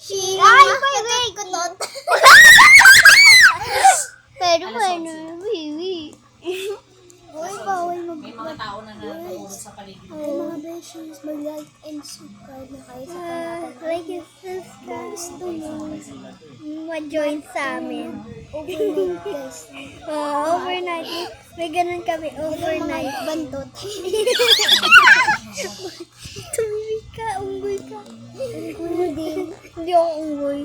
Ay, may kunot. Pero baby. Uy, bawal May mga tao na natutulog sa paligid. Ay, mga beshies, mag-like and subscribe na kayo sa pangalan. Like and subscribe. Gusto mo. Ma-join sa amin. Overnight, guys. Overnight. May ganun kami, overnight. Mga bandot. Tumimik ka, unggoy ka. Unggoy din. Hindi ako unggoy.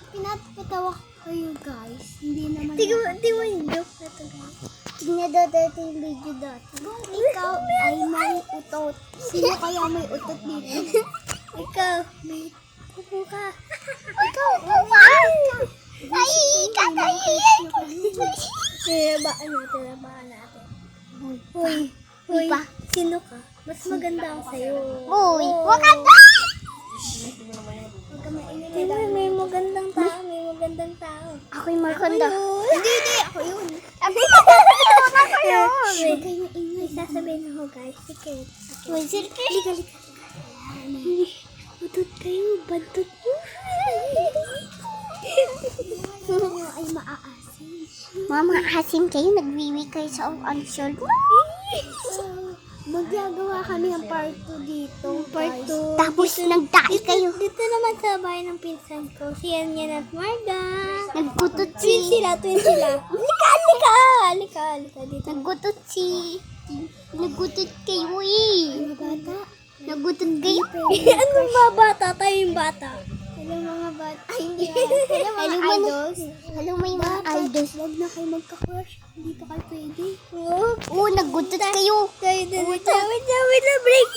Pinapatawa kayo, guys. Hindi naman. Di mo yung joke na to, guys. Tingnan dati yung video dati. Kung ikaw ay may utot, sino kaya may utot dito? Ikaw, may upo ka. Ikaw, upo ka. Ay, katayin! Tinabaan natin. Uy, sino ka? Mas maganda ako sa'yo. Uy, maganda! May magandang tao, Ako'y maganda. Hindi, ako yun. Ako yun. Huwag kayo maingay. Sasabihin ako, guys. Sikit. Uy, sikit. Liga. Batot kayo. Batot mo. Ay, maaasim. Mama, asim kayo. Nagwiwi kayo sa answer mo. Magagawa kami ng part 2 dito. Part 2. Tapos nagdai kayo. Dito naman sa bahay ng pinsan ko. Si Yanyan at Marga. Naggutot si... Twin sila. Halika dito. Naggutot kayo eh. Ano bata? Naggutot kayo. Anong mga bata? Tayo yung bata. Hello mga bata. Ay, hindi. Hello mga idols. Hello mga idols. Huwag na kayo magka-crush. Hindi pa kayo pwede. Oo, naggutot kayo. Wait na, break.